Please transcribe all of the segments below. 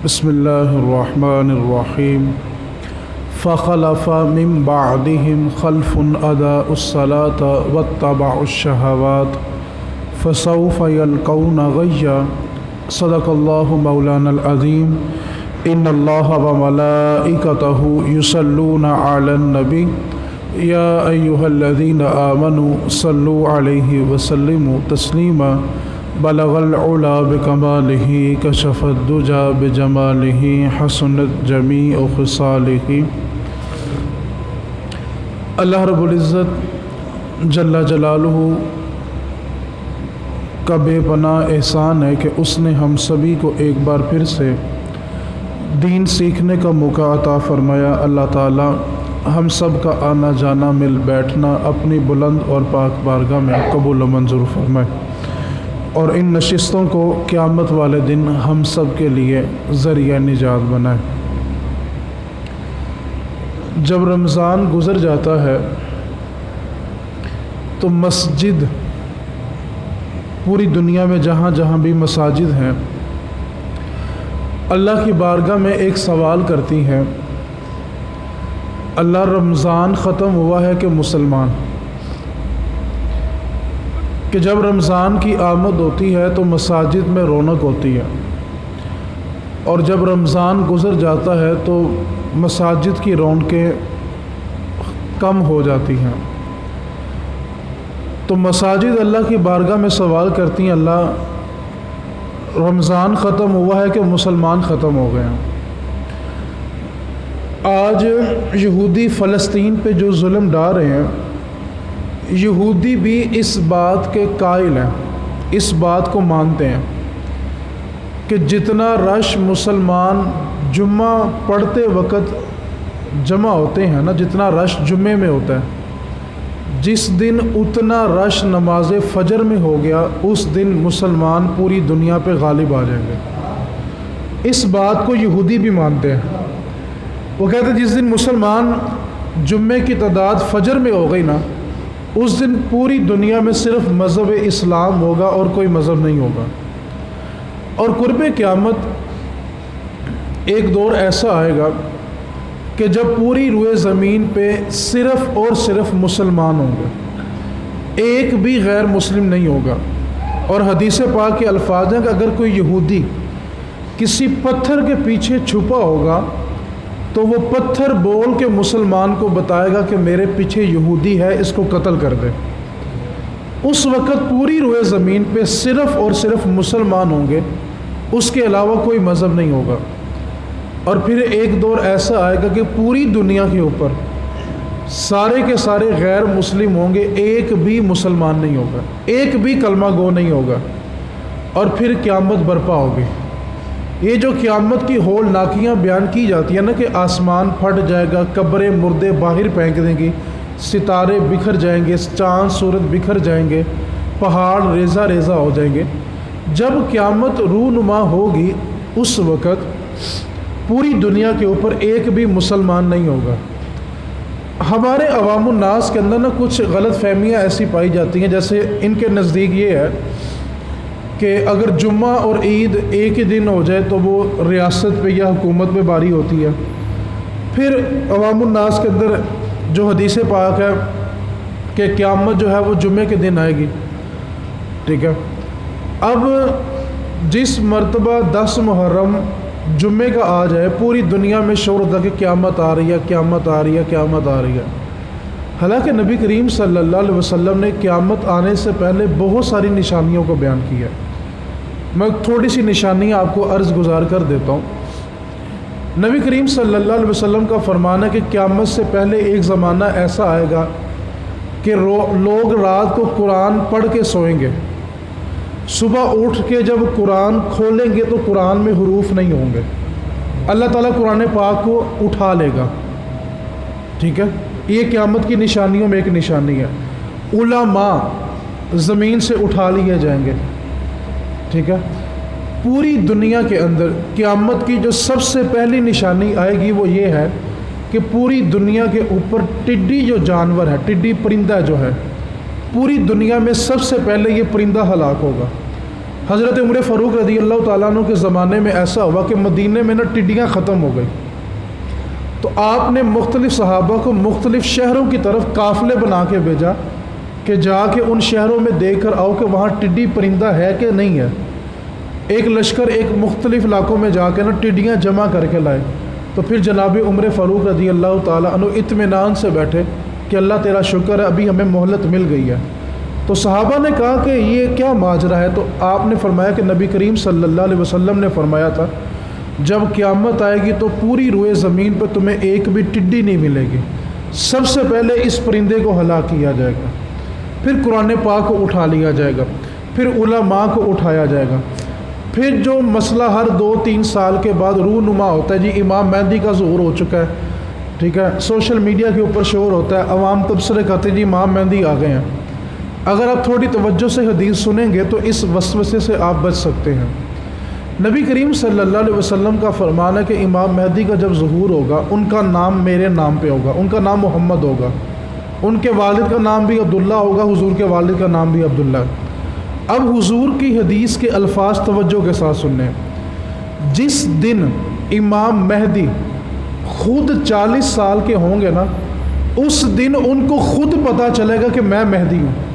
بسم اللہ الرحمن الرحیم فخلف من بعدهم خلف اضاعوا الصلاة واتبعوا الشهوات فسوف يلقون غیا۔ صدق اللہ مولانا العظیم۔ ان اللہ وملائکتہ یصلون علی النبی یا ایہا الذین آمنوا صلوا علیہ وسلموا تسلیما۔ بلغ العلا بکمالہ کشف الدجا بجمالہ حسنت جمیع خصالہ۔ اللہ رب العزت جل جلالہ کا بے پناہ احسان ہے کہ اس نے ہم سبھی کو ایک بار پھر سے دین سیکھنے کا موقع عطا فرمایا۔ اللہ تعالی ہم سب کا آنا جانا مل بیٹھنا اپنی بلند اور پاک بارگاہ میں قبول و منظور فرمائے، اور ان نشستوں کو قیامت والے دن ہم سب کے لیے ذریعہ نجات بنائے۔ جب رمضان گزر جاتا ہے تو مسجد پوری دنیا میں جہاں جہاں بھی مساجد ہیں اللہ کی بارگاہ میں ایک سوال کرتی ہیں، اللہ رمضان ختم ہوا ہے کہ مسلمان؟ کہ جب رمضان کی آمد ہوتی ہے تو مساجد میں رونق ہوتی ہے، اور جب رمضان گزر جاتا ہے تو مساجد کی رونقیں کم ہو جاتی ہیں۔ تو مساجد اللہ کی بارگاہ میں سوال کرتی ہیں، اللہ رمضان ختم ہوا ہے کہ مسلمان ختم ہو گئے ہیں؟ آج یہودی فلسطین پہ جو ظلم ڈال رہے ہیں، یہودی بھی اس بات کے قائل ہیں، اس بات کو مانتے ہیں کہ جتنا رش مسلمان جمعہ پڑھتے وقت جمع ہوتے ہیں نا، جتنا رش جمعے میں ہوتا ہے، جس دن اتنا رش نماز فجر میں ہو گیا اس دن مسلمان پوری دنیا پہ غالب آ جائیں گے۔ اس بات کو یہودی بھی مانتے ہیں۔ وہ کہتے ہیں جس دن مسلمان جمعے کی تعداد فجر میں ہو گئی نا، اس دن پوری دنیا میں صرف مذہب اسلام ہوگا اور کوئی مذہب نہیں ہوگا۔ اور قرب قیامت ایک دور ایسا آئے گا کہ جب پوری روئے زمین پہ صرف اور صرف مسلمان ہوں گے، ایک بھی غیر مسلم نہیں ہوگا۔ اور حدیث پاک کے الفاظ ہیں کہ اگر کوئی یہودی کسی پتھر کے پیچھے چھپا ہوگا تو وہ پتھر بول کے مسلمان کو بتائے گا کہ میرے پیچھے یہودی ہے، اس کو قتل کر دے۔ اس وقت پوری روئے زمین پہ صرف اور صرف مسلمان ہوں گے، اس کے علاوہ کوئی مذہب نہیں ہوگا۔ اور پھر ایک دور ایسا آئے گا کہ پوری دنیا کے اوپر سارے کے سارے غیر مسلم ہوں گے، ایک بھی مسلمان نہیں ہوگا، ایک بھی کلمہ گو نہیں ہوگا، اور پھر قیامت برپا ہوگی۔ یہ جو قیامت کی ہول ناکیاں بیان کی جاتی ہیں نا کہ آسمان پھٹ جائے گا، قبریں مردے باہر پھینک دیں گی، ستارے بکھر جائیں گے، چاند سورج بکھر جائیں گے، پہاڑ ریزہ ریزہ ہو جائیں گے، جب قیامت رونما ہوگی اس وقت پوری دنیا کے اوپر ایک بھی مسلمان نہیں ہوگا۔ ہمارے عوام الناس کے اندر نا کچھ غلط فہمیاں ایسی پائی جاتی ہیں، جیسے ان کے نزدیک یہ ہے کہ اگر جمعہ اور عید ایک ہی دن ہو جائے تو وہ ریاست پہ یا حکومت پہ باری ہوتی ہے۔ پھر عوام الناس کے اندر جو حدیث پاک ہے کہ قیامت جو ہے وہ جمعے کے دن آئے گی، ٹھیک ہے۔ اب جس مرتبہ 10 محرم جمعے کا آ جائے پوری دنیا میں شور ہوتا کہ قیامت آ رہی ہے، قیامت آ رہی ہے، قیامت آ رہی ہے۔ حالانکہ نبی کریم صلی اللہ علیہ وسلم نے قیامت آنے سے پہلے بہت ساری نشانیوں کو بیان کیا ہے۔ میں تھوڑی سی نشانیاں آپ کو عرض گزار کر دیتا ہوں۔ نبی کریم صلی اللہ علیہ وسلم کا فرمان ہے کہ قیامت سے پہلے ایک زمانہ ایسا آئے گا کہ لوگ رات کو قرآن پڑھ کے سوئیں گے، صبح اٹھ کے جب قرآن کھولیں گے تو قرآن میں حروف نہیں ہوں گے، اللہ تعالیٰ قرآن پاک کو اٹھا لے گا، ٹھیک ہے۔ یہ قیامت کی نشانیوں میں ایک نشانی ہے۔ علماء زمین سے اٹھا لیے جائیں گے، ٹھیک ہے۔ پوری دنیا کے اندر قیامت کی جو سب سے پہلی نشانی آئے گی وہ یہ ہے کہ پوری دنیا کے اوپر ٹڈی جو جانور ہے، ٹڈی پرندہ جو ہے، پوری دنیا میں سب سے پہلے یہ پرندہ ہلاک ہوگا۔ حضرت عمر فاروق رضی اللہ تعالیٰ عنہ کے زمانے میں ایسا ہوا کہ مدینے میں ٹڈیاں ختم ہو گئی، تو آپ نے مختلف صحابہ کو مختلف شہروں کی طرف قافلے بنا کے بھیجا کہ جا کے ان شہروں میں دیکھ کر آؤ کہ وہاں ٹڈی پرندہ ہے کہ نہیں ہے۔ ایک لشکر ایک مختلف علاقوں میں جا کے ٹڈیاں جمع کر کے لائے، تو پھر جناب عمر فاروق رضی اللہ تعالیٰ عنہ اطمینان سے بیٹھے کہ اللہ تیرا شکر ہے ابھی ہمیں مہلت مل گئی ہے۔ تو صحابہ نے کہا کہ یہ کیا ماجرا ہے؟ تو آپ نے فرمایا کہ نبی کریم صلی اللہ علیہ وسلم نے فرمایا تھا جب قیامت آئے گی تو پوری روئے زمین پہ تمہیں ایک بھی ٹڈی نہیں ملے گی، سب سے پہلے اس پرندے کو ہلاک کیا جائے گا، پھر قرآن پاک کو اٹھا لیا جائے گا، پھر علماء کو اٹھایا جائے گا، پھر جو مسئلہ ہر 2-3 سال کے بعد رونما ہوتا ہے، جی امام مہدی کا ظہور ہو چکا ہے، ٹھیک ہے، سوشل میڈیا کے اوپر شور ہوتا ہے، عوام تبصرے کہتے ہیں جی امام مہدی آ گئے ہیں۔ اگر آپ تھوڑی توجہ سے حدیث سنیں گے تو اس وسوسے سے آپ بچ سکتے ہیں۔ نبی کریم صلی اللہ علیہ وسلم کا فرمان ہے کہ امام مہدی کا جب ظہور ہوگا ان کا نام میرے نام پہ ہوگا، ان کا نام محمد ہوگا، ان کے والد کا نام بھی عبداللہ ہوگا، حضور کے والد کا نام بھی عبداللہ۔ اب حضور کی حدیث کے الفاظ توجہ کے ساتھ سنیں۔ جس دن امام مہدی خود 40 سال کے ہوں گے نا، اس دن ان کو خود پتہ چلے گا کہ میں مہدی ہوں،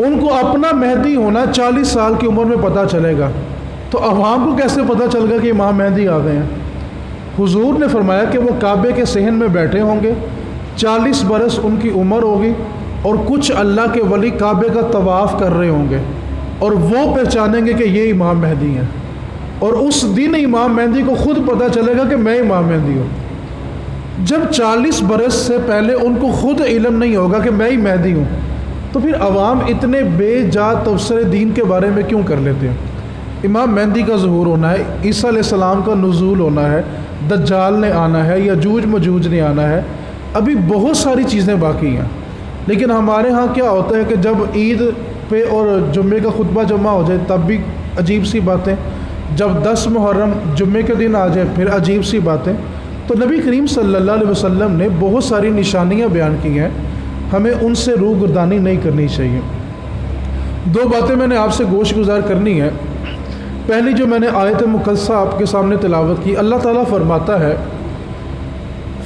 ان کو اپنا مہدی ہونا 40 سال کی عمر میں پتہ چلے گا، تو عوام کو کیسے پتہ چل گا کہ امام مہدی آ گئے ہیں؟ حضور نے فرمایا کہ وہ کعبے کے صحن میں بیٹھے ہوں گے، 40 برس ان کی عمر ہوگی، اور کچھ اللہ کے ولی کعبے کا طواف کر رہے ہوں گے، اور وہ پہچانیں گے کہ یہ امام مہدی ہیں، اور اس دن امام مہدی کو خود پتہ چلے گا کہ میں امام مہدی ہوں۔ جب 40 برس سے پہلے ان کو خود علم نہیں ہوگا کہ میں ہی مہدی ہوں، تو پھر عوام اتنے بے جا تبصرے دین کے بارے میں کیوں کر لیتے ہیں؟ امام مہدی کا ظہور ہونا ہے، عیسیٰ علیہ السلام کا نزول ہونا ہے، دجال نے آنا ہے، یجوج مجوج نے آنا ہے، ابھی بہت ساری چیزیں باقی ہیں۔ لیکن ہمارے ہاں کیا ہوتا ہے کہ جب عید پہ اور جمعے کا خطبہ جمع ہو جائے تب بھی عجیب سی باتیں، جب 10 محرم جمعے کے دن آ جائے پھر عجیب سی باتیں۔ تو نبی کریم صلی اللہ علیہ وسلم نے بہت ساری نشانیاں بیان کی ہیں، ہمیں ان سے روگردانی نہیں کرنی چاہیے۔ 2 باتیں میں نے آپ سے گوش گزار کرنی ہے۔ پہلی جو میں نے آیت مقدسہ آپ کے سامنے تلاوت کی، اللہ تعالیٰ فرماتا ہے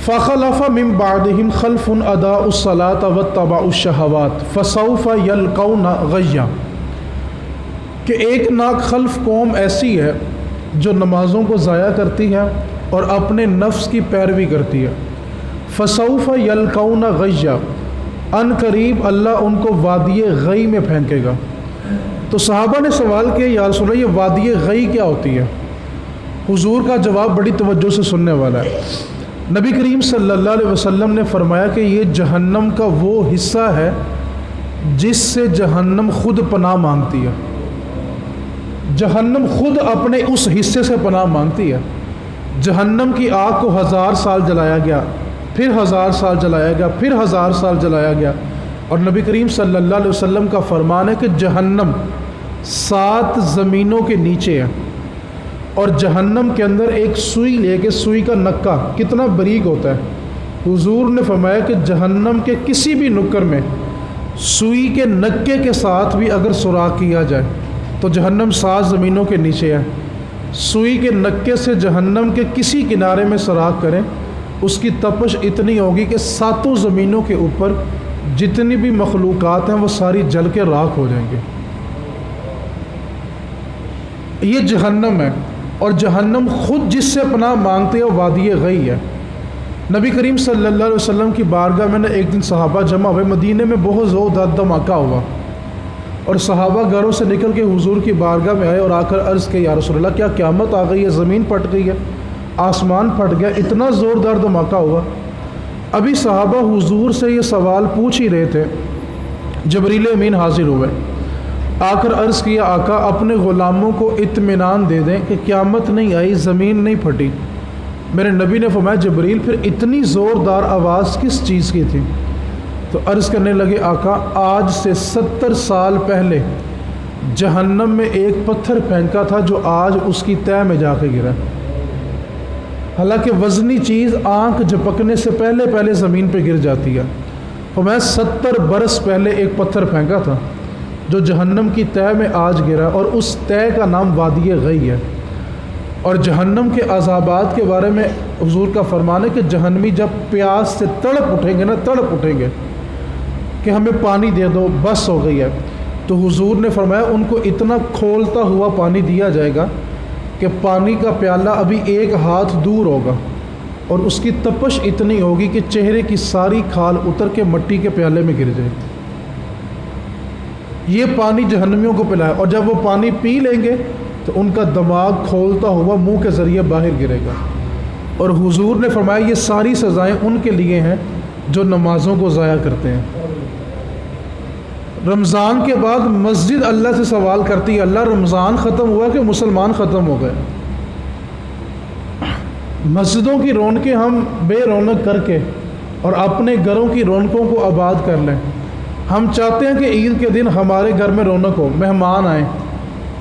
فَخَلَفَ مِن بَعْدِهِمْ خَلْفٌ أَضَاعُوا الصَّلَاةَ وَاتَّبَعُوا الشَّهَوَاتِ فَسَوْفَ يَلْقَوْنَ غَيًّا، کہ ایک ناک خلف قوم ایسی ہے جو نمازوں کو ضائع کرتی ہے اور اپنے نفس کی پیروی کرتی ہے۔ فَسَوْفَ يَلْقَوْنَ غَيًّا، ان قریب اللہ ان کو وادی غی میں پھینکے گا۔ تو صحابہ نے سوال کیا یا رسول اللہ یہ وادی غی کیا ہوتی ہے؟ حضور کا جواب بڑی توجہ سے سننے والا ہے۔ نبی کریم صلی اللہ علیہ وسلم نے فرمایا کہ یہ جہنم کا وہ حصہ ہے جس سے جہنم خود پناہ مانگتی ہے، جہنم خود اپنے اس حصے سے پناہ مانگتی ہے۔ جہنم کی آگ کو 1000 سال جلایا گیا، پھر 1000 سال جلایا گیا، پھر 1000 سال جلایا گیا، اور نبی کریم صلی اللہ علیہ وسلم کا فرمان ہے کہ جہنم 7 زمینوں کے نیچے ہے، اور جہنم کے اندر ایک سوئی لے کے، سوئی کا نکا کتنا باریک ہوتا ہے، حضور نے فرمایا کہ جہنم کے کسی بھی نکر میں سوئی کے نکے کے ساتھ بھی اگر سوراخ کیا جائے تو جہنم 7 زمینوں کے نیچے ہے۔ سوئی کے نکے سے جہنم کے کسی کنارے میں سوراخ کریں، اس کی تپش اتنی ہوگی کہ 7 زمینوں کے اوپر جتنی بھی مخلوقات ہیں وہ ساری جل کے راکھ ہو جائیں گے۔ یہ جہنم ہے، اور جہنم خود جس سے پناہ مانگتے ہیں وادی غی ہے۔ نبی کریم صلی اللہ علیہ وسلم کی بارگاہ میں نے ایک دن صحابہ جمع ہوئے، مدینے میں بہت زور دھماکہ ہوا، اور صحابہ گھروں سے نکل کے حضور کی بارگاہ میں آئے اور آ کر عرض کہ یا رسول اللہ کیا قیامت آ گئی ہے، زمین پھٹ گئی ہے، آسمان پھٹ گیا، اتنا زوردار دھماکہ ہوا۔ ابھی صحابہ حضور سے یہ سوال پوچھ ہی رہے تھے، جبریل امین حاضر ہوئے، آ کر عرض کیا آقا اپنے غلاموں کو اطمینان دے دیں کہ قیامت نہیں آئی، زمین نہیں پھٹی۔ میرے نبی نے فرمایا جبریل پھر اتنی زوردار آواز کس چیز کی تھی؟ تو عرض کرنے لگے آقا آج سے 70 سال پہلے جہنم میں ایک پتھر پھینکا تھا جو آج اس کی تہہ میں جا کے گرا، حالانکہ وزنی چیز آنکھ جھپکنے سے پہلے زمین پہ گر جاتی ہے۔ فرمایا 70 برس پہلے ایک پتھر پھینکا تھا، جو جہنم کی تہہ میں آج گرا، اور اس تہہ کا نام وادی غی ہے۔ اور جہنم کے عذابات کے بارے میں حضور کا فرمان ہے کہ جہنمی جب پیاس سے تڑپ اٹھیں گے نا، تڑپ اٹھیں گے کہ ہمیں پانی دے دو، بس ہو گئی ہے، تو حضور نے فرمایا ان کو اتنا کھولتا ہوا پانی دیا جائے گا کہ پانی کا پیالہ ابھی ایک ہاتھ دور ہوگا، اور اس کی تپش اتنی ہوگی کہ چہرے کی ساری کھال اتر کے مٹی کے پیالے میں گر جائے گی۔ یہ پانی جہنمیوں کو پلایا، اور جب وہ پانی پی لیں گے تو ان کا دماغ کھولتا ہوا منہ کے ذریعے باہر گرے گا۔ اور حضور نے فرمایا یہ ساری سزائیں ان کے لیے ہیں جو نمازوں کو ضائع کرتے ہیں۔ رمضان کے بعد مسجد اللہ سے سوال کرتی ہے، اللہ رمضان ختم ہوا کہ مسلمان ختم ہو گئے؟ مسجدوں کی رونقیں ہم بے رونق کر کے اور اپنے گھروں کی رونقوں کو آباد کر لیں۔ ہم چاہتے ہیں کہ عید کے دن ہمارے گھر میں رونق ہو، مہمان آئیں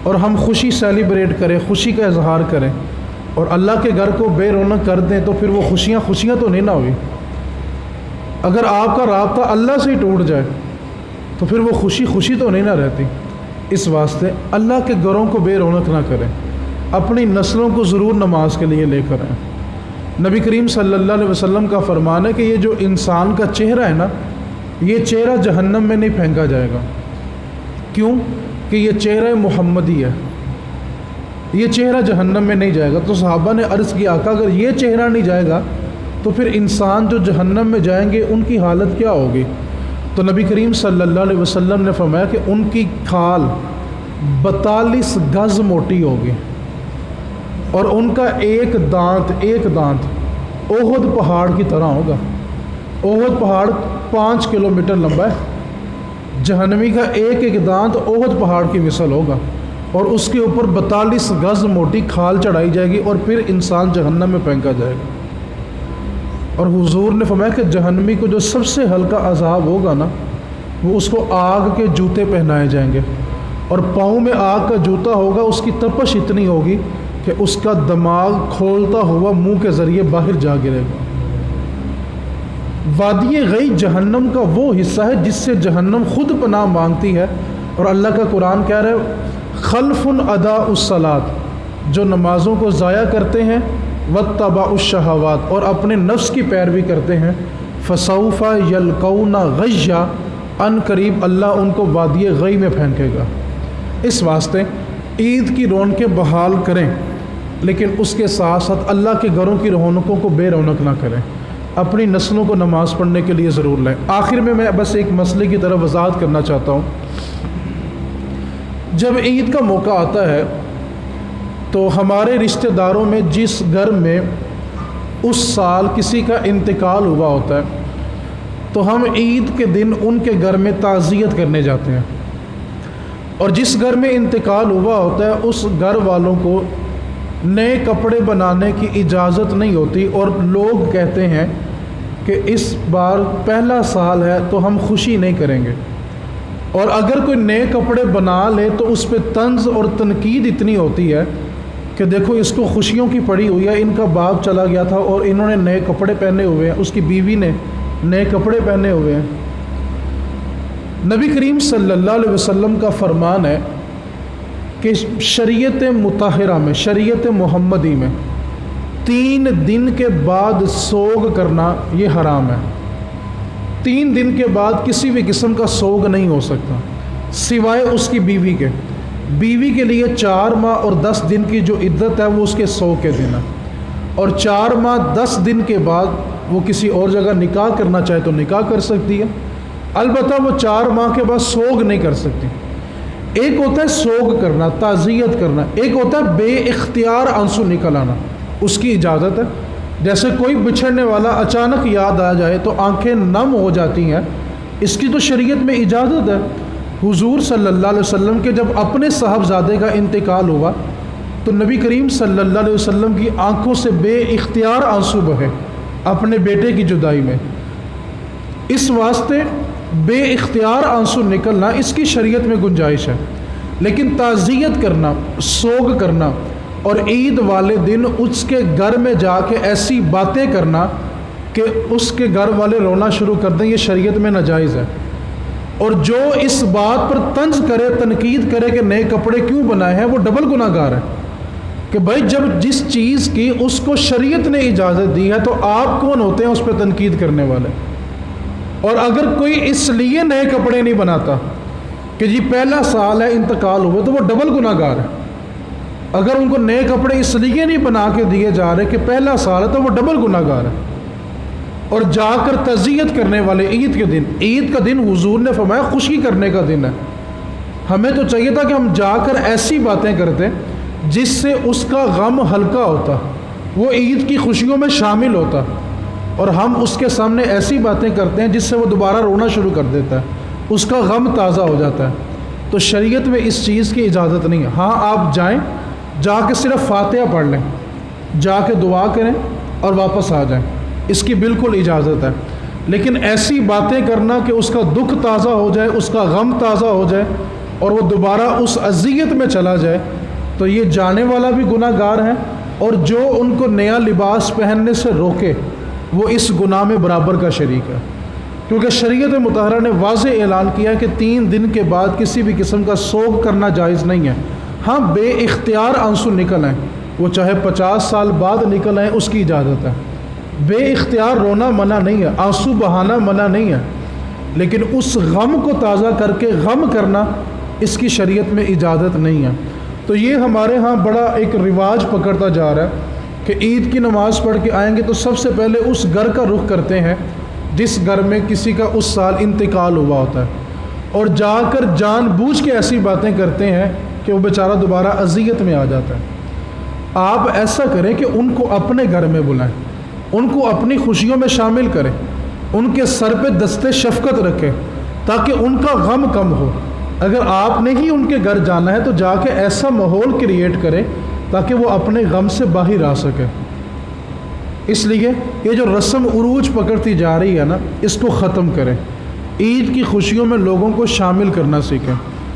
اور ہم خوشی سیلیبریٹ کریں، خوشی کا اظہار کریں، اور اللہ کے گھر کو بے رونق کر دیں تو پھر وہ خوشیاں تو نہیں نہ ہوئی۔ اگر آپ کا رابطہ اللہ سے ہی ٹوٹ جائے تو پھر وہ خوشی تو نہیں نہ رہتی۔ اس واسطے اللہ کے گھروں کو بے رونق نہ کریں، اپنی نسلوں کو ضرور نماز کے لیے لے کر آئیں۔ نبی کریم صلی اللہ علیہ وسلم کا فرمان ہے کہ یہ جو انسان کا چہرہ ہے نا، یہ چہرہ جہنم میں نہیں پھینکا جائے گا۔ کیوں؟ کہ یہ چہرہ محمدی ہے، یہ چہرہ جہنم میں نہیں جائے گا۔ تو صحابہ نے عرض کیا آقا اگر یہ چہرہ نہیں جائے گا تو پھر انسان جو جہنم میں جائیں گے ان کی حالت کیا ہوگی؟ تو نبی کریم صلی اللہ علیہ وسلم نے فرمایا کہ ان کی کھال 42 گز موٹی ہوگی، اور ان کا ایک دانت احد پہاڑ کی طرح ہوگا۔ احد پہاڑ 5 کلومیٹر لمبا ہے، جہنمی کا ایک دانت احد پہاڑ کی مثل ہوگا، اور اس کے اوپر 42 گز موٹی کھال چڑھائی جائے گی، اور پھر انسان جہنم میں پھینکا جائے گا۔ اور حضور نے فرمایا کہ جہنمی کو جو سب سے ہلکا عذاب ہوگا نا، وہ اس کو آگ کے جوتے پہنائے جائیں گے، اور پاؤں میں آگ کا جوتا ہوگا، اس کی تپش اتنی ہوگی کہ اس کا دماغ کھولتا ہوا منہ کے ذریعے باہر جا گرے گا۔ وادی غی جہنم کا وہ حصہ ہے جس سے جہنم خود پناہ مانگتی ہے، اور اللہ کا قرآن کہہ رہا ہے خلف ادا الصلاۃ، جو نمازوں کو ضائع کرتے ہیں، واتبعوا الشہوات، اور اپنے نفس کی پیروی کرتے ہیں، فسوف یلقون غیا، ان قریب اللہ ان کو وادی غی میں پھینکے گا۔ اس واسطے عید کی رونقیں بحال کریں، لیکن اس کے ساتھ ساتھ اللہ کے گھروں کی رونقوں کو بے رونق نہ کریں، اپنی نسلوں کو نماز پڑھنے کے لیے ضرور لائیں۔ آخر میں بس ایک مسئلے کی طرف وضاحت کرنا چاہتا ہوں۔ جب عید کا موقع آتا ہے تو ہمارے رشتہ داروں میں جس گھر میں اس سال کسی کا انتقال ہوا ہوتا ہے تو ہم عید کے دن ان کے گھر میں تعزیت کرنے جاتے ہیں، اور جس گھر میں انتقال ہوا ہوتا ہے اس گھر والوں کو نئے کپڑے بنانے کی اجازت نہیں ہوتی، اور لوگ کہتے ہیں کہ اس بار پہلا سال ہے تو ہم خوشی نہیں کریں گے، اور اگر کوئی نئے کپڑے بنا لے تو اس پہ طنز اور تنقید اتنی ہوتی ہے کہ دیکھو اس کو خوشیوں کی پڑی ہوئی ہے، ان کا باپ چلا گیا تھا اور انہوں نے نئے کپڑے پہنے ہوئے ہیں، اس کی بیوی نے نئے کپڑے پہنے ہوئے ہیں۔ نبی کریم صلی اللہ علیہ وسلم کا فرمان ہے کہ شریعت مطہرہ میں، شریعت محمدی میں 3 دن کے بعد سوگ کرنا یہ حرام ہے۔ 3 دن کے بعد کسی بھی قسم کا سوگ نہیں ہو سکتا سوائے اس کی بیوی کے۔ بیوی کے لیے 4 ماہ اور 10 دن کی جو عدت ہے وہ اس کے سوگ کے دن ہے، اور 4 ماہ 10 دن کے بعد وہ کسی اور جگہ نکاح کرنا چاہے تو نکاح کر سکتی ہے، البتہ وہ 4 ماہ کے بعد سوگ نہیں کر سکتی۔ ایک ہوتا ہے سوگ کرنا، تعزیت کرنا، ایک ہوتا ہے بے اختیار آنسو نکل آنا، اس کی اجازت ہے۔ جیسے کوئی بچھڑنے والا اچانک یاد آ جائے تو آنکھیں نم ہو جاتی ہیں، اس کی تو شریعت میں اجازت ہے۔ حضور صلی اللہ علیہ وسلم کے جب اپنے صاحبزادے کا انتقال ہوا تو نبی کریم صلی اللہ علیہ وسلم کی آنکھوں سے بے اختیار آنسو بہے اپنے بیٹے کی جدائی میں۔ اس واسطے بے اختیار آنسو نکلنا اس کی شریعت میں گنجائش ہے، لیکن تعزیت کرنا، سوگ کرنا اور عید والے دن اس کے گھر میں جا کے ایسی باتیں کرنا کہ اس کے گھر والے رونا شروع کر دیں، یہ شریعت میں ناجائز ہے۔ اور جو اس بات پر طنز کرے، تنقید کرے کہ نئے کپڑے کیوں بنائے ہیں، وہ ڈبل گناہ گار ہے کہ بھائی جب جس چیز کی اس کو شریعت نے اجازت دی ہے تو آپ کون ہوتے ہیں اس پہ تنقید کرنے والے؟ اور اگر کوئی اس لیے نئے کپڑے نہیں بناتا کہ جی پہلا سال ہے انتقال ہوا، تو وہ ڈبل گناہ گار ہے۔ اگر ان کو نئے کپڑے اس لیے نہیں بنا کے دیے جا رہے کہ پہلا سال ہے، تو وہ ڈبل گناہ گار ہے۔ اور جا کر تعزیت کرنے والے عید کے دن، عید کا دن حضور نے فرمایا خوشی کرنے کا دن ہے، ہمیں تو چاہیے تھا کہ ہم جا کر ایسی باتیں کرتے جس سے اس کا غم ہلکا ہوتا، وہ عید کی خوشیوں میں شامل ہوتا، اور ہم اس کے سامنے ایسی باتیں کرتے ہیں جس سے وہ دوبارہ رونا شروع کر دیتا ہے، اس کا غم تازہ ہو جاتا ہے۔ تو شریعت میں اس چیز کی اجازت نہیں ہے۔ ہاں آپ جائیں، جا کے صرف فاتحہ پڑھ لیں، جا کے دعا کریں اور واپس آ جائیں، اس کی بالکل اجازت ہے۔ لیکن ایسی باتیں کرنا کہ اس کا دکھ تازہ ہو جائے، اس کا غم تازہ ہو جائے اور وہ دوبارہ اس اذیت میں چلا جائے، تو یہ جانے والا بھی گناہ گار ہے، اور جو ان کو نیا لباس پہننے سے روکے وہ اس گناہ میں برابر کا شریک ہے۔ کیونکہ شریعت مطہرہ نے واضح اعلان کیا کہ 3 دن کے بعد کسی بھی قسم کا سوگ کرنا جائز نہیں ہے۔ ہاں بے اختیار آنسو نکل آئیں، وہ چاہے 50 سال بعد نکل آئیں، اس کی اجازت ہے۔ بے اختیار رونا منع نہیں ہے، آنسو بہانا منع نہیں ہے، لیکن اس غم کو تازہ کر کے غم کرنا اس کی شریعت میں اجازت نہیں ہے۔ تو یہ ہمارے ہاں بڑا ایک رواج پکڑتا جا رہا ہے کہ عید کی نماز پڑھ کے آئیں گے تو سب سے پہلے اس گھر کا رخ کرتے ہیں جس گھر میں کسی کا اس سال انتقال ہوا ہوتا ہے، اور جا کر جان بوجھ کے ایسی باتیں کرتے ہیں کہ وہ بیچارہ دوبارہ اذیت میں آ جاتا ہے۔ آپ ایسا کریں کہ ان کو اپنے گھر میں بلائیں، ان کو اپنی خوشیوں میں شامل کریں، ان کے سر پہ دست شفقت رکھیں تاکہ ان کا غم کم ہو۔ اگر آپ نے ہی ان کے گھر جانا ہے تو جا کے ایسا ماحول کریٹ کریں تاکہ وہ اپنے غم سے باہر آ سکے۔ اس لیے یہ جو رسم عروج پکڑتی جا رہی ہے نا، اس کو ختم کریں، عید کی خوشیوں میں لوگوں کو شامل کرنا سیکھیں،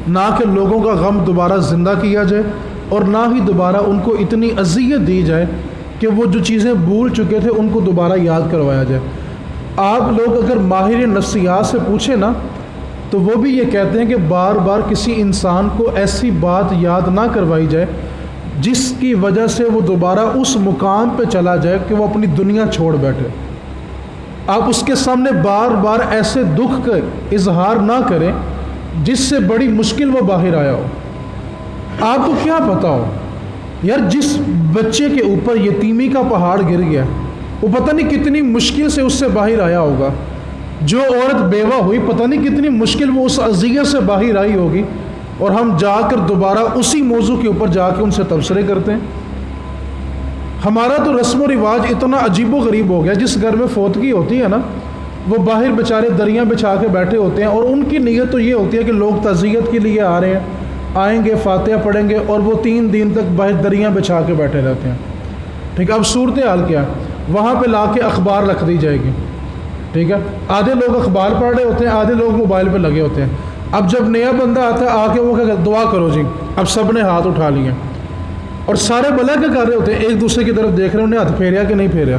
نہ کہ لوگوں کا غم دوبارہ زندہ کیا جائے، اور نہ ہی دوبارہ ان کو اتنی اذیت دی جائے کہ وہ جو چیزیں بھول چکے تھے ان کو دوبارہ یاد کروایا جائے۔ آپ لوگ اگر ماہر نفسیات سے پوچھیں نا تو وہ بھی یہ کہتے ہیں کہ بار بار کسی انسان کو ایسی بات یاد نہ کروائی جائے جس کی وجہ سے وہ دوبارہ اس مقام پہ چلا جائے کہ وہ اپنی دنیا چھوڑ بیٹھے۔ آپ اس کے سامنے بار بار ایسے دکھ کا اظہار نہ کریں جس سے بڑی مشکل وہ باہر آیا ہو۔ آپ کو کیا پتہ ہو یار، جس بچے کے اوپر یتیمی کا پہاڑ گر گیا وہ پتہ نہیں کتنی مشکل سے اس سے باہر آیا ہوگا، جو عورت بیوہ ہوئی پتہ نہیں کتنی مشکل وہ اس اذیت سے باہر آئی ہوگی، اور ہم جا کر دوبارہ اسی موضوع کے اوپر جا کے ان سے تبصرے کرتے ہیں۔ ہمارا تو رسم و رواج اتنا عجیب و غریب ہو گیا، جس گھر میں فوتگی ہوتی ہے نا، وہ باہر بیچارے دریاں بچھا کے بیٹھے ہوتے ہیں، اور ان کی نیت تو یہ ہوتی ہے کہ لوگ تعزیت کے لیے آ رہے ہیں، آئیں گے فاتحہ پڑھیں گے، اور وہ 3 دن تک باہر دریاں بچھا کے بیٹھے رہتے ہیں۔ ٹھیک ہے، اب صورتحال کیا ہے، وہاں پہ لا کے اخبار رکھ دی جائے گی، ٹھیک ہے، آدھے لوگ اخبار پڑھ رہے ہوتے ہیں، آدھے لوگ موبائل پہ لگے ہوتے ہیں۔ اب جب نیا بندہ آتا ہے آ کے وہ کہتا ہے دعا کرو جی، اب سب نے ہاتھ اٹھا لیے، اور سارے بلا کیا کر رہے ہوتے ہیں، ایک دوسرے کی طرف دیکھ رہے ہیں انہیں ہاتھ پھیریا کہ نہیں پھیریا،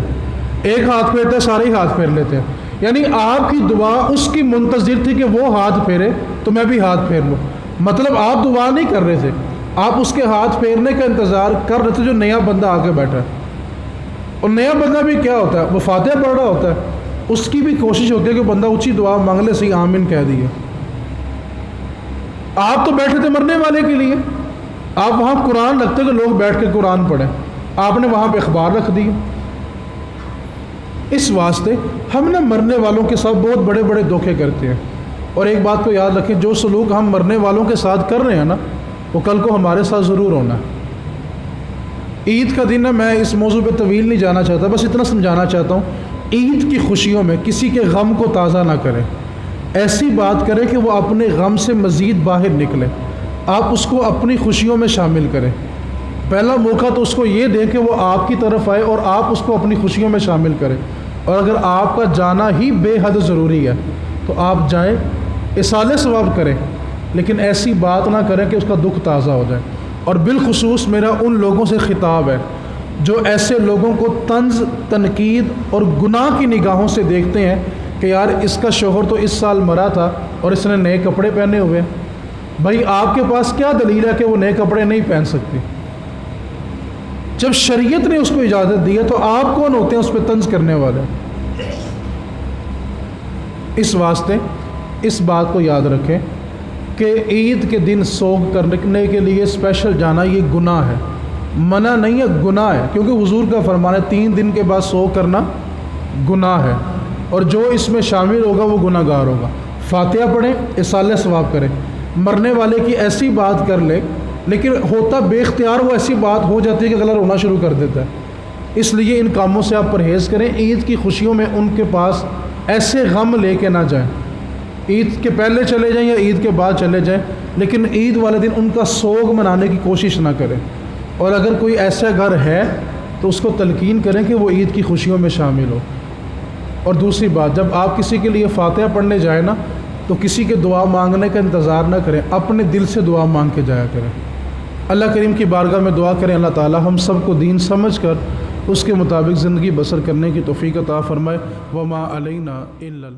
ایک ہاتھ پھیرتا ہے سارے ہی ہاتھ پھیر لیتے ہیں، یعنی آپ کی دعا اس کی منتظر تھی کہ وہ ہاتھ پھیرے تو میں بھی ہاتھ پھیر لوں۔ مطلب آپ دعا نہیں کر رہے تھے، آپ اس کے ہاتھ پھیرنے کا انتظار کر رہے تھے جو نیا بندہ آ کے بیٹھا ہے۔ اور نیا بندہ بھی کیا ہوتا ہے، وہ فاتحہ پڑھ رہا ہوتا ہے، اس کی بھی کوشش ہوتی ہے کہ بندہ اونچی دعا مانگ لے، صحیح آمین کہہ دیے۔ آپ تو بیٹھے تھے مرنے والے کے لیے، آپ وہاں قرآن رکھتے کہ لوگ بیٹھ کے قرآن پڑھیں، آپ نے وہاں پہ اخبار رکھ دی۔ اس واسطے ہم نے مرنے والوں کے ساتھ بہت بڑے بڑے دھوکے کرتے ہیں، اور ایک بات کو یاد رکھیں، جو سلوک ہم مرنے والوں کے ساتھ کر رہے ہیں نا، وہ کل کو ہمارے ساتھ ضرور ہونا ہے۔ عید کا دن ہے، میں اس موضوع پہ طویل نہیں جانا چاہتا، بس اتنا سمجھانا چاہتا ہوں، عید کی خوشیوں میں کسی کے غم کو تازہ نہ کریں، ایسی بات کریں کہ وہ اپنے غم سے مزید باہر نکلے، آپ اس کو اپنی خوشیوں میں شامل کریں۔ پہلا موقع تو اس کو یہ دیں کہ وہ آپ کی طرف آئے اور آپ اس کو اپنی خوشیوں میں شامل کریں، اور اگر آپ کا جانا ہی بے حد ضروری ہے تو آپ جائیں، اصالِ ثواب کریں، لیکن ایسی بات نہ کریں کہ اس کا دکھ تازہ ہو جائے۔ اور بالخصوص میرا ان لوگوں سے خطاب ہے جو ایسے لوگوں کو طنز، تنقید اور گناہ کی نگاہوں سے دیکھتے ہیں کہ یار اس کا شوہر تو اس سال مرا تھا اور اس نے نئے کپڑے پہنے ہوئے ہیں، بھائی آپ کے پاس کیا دلیل ہے کہ وہ نئے کپڑے نہیں پہن سکتی؟ جب شریعت نے اس کو اجازت دی ہے تو آپ کون ہوتے ہیں اس پہ طنز کرنے والے؟ اس واسطے اس بات کو یاد رکھیں کہ عید کے دن سوگ کرنے کے لیے اسپیشل جانا یہ گناہ ہے، منع نہیں ہے، گناہ ہے، کیونکہ حضور کا فرمان ہے 3 دن کے بعد سوگ کرنا گناہ ہے، اور جو اس میں شامل ہوگا وہ گناہ گار ہوگا۔ فاتحہ پڑھیں، اصالہ ثواب کریں، مرنے والے کی ایسی بات کر لے، لیکن ہوتا بے اختیار وہ ایسی بات ہو جاتی ہے کہ غلط رونا شروع کر دیتا ہے۔ اس لیے ان کاموں سے آپ پرہیز کریں، عید کی خوشیوں میں ان کے پاس ایسے غم لے کے نہ جائیں، عید کے پہلے چلے جائیں یا عید کے بعد چلے جائیں، لیکن عید والے دن ان کا سوگ منانے کی کوشش نہ کریں، اور اگر کوئی ایسا گھر ہے تو اس کو تلقین کریں کہ وہ عید کی خوشیوں میں شامل ہو۔ اور دوسری بات، جب آپ کسی کے لیے فاتحہ پڑھنے جائیں نا تو کسی کے دعا مانگنے کا انتظار نہ کریں، اپنے دل سے دعا مانگ کے جایا کریں۔ اللہ کریم کی بارگاہ میں دعا کریں اللہ تعالی ہم سب کو دین سمجھ کر اس کے مطابق زندگی بسر کرنے کی توفیق عطا فرمائے۔ وما علینا الا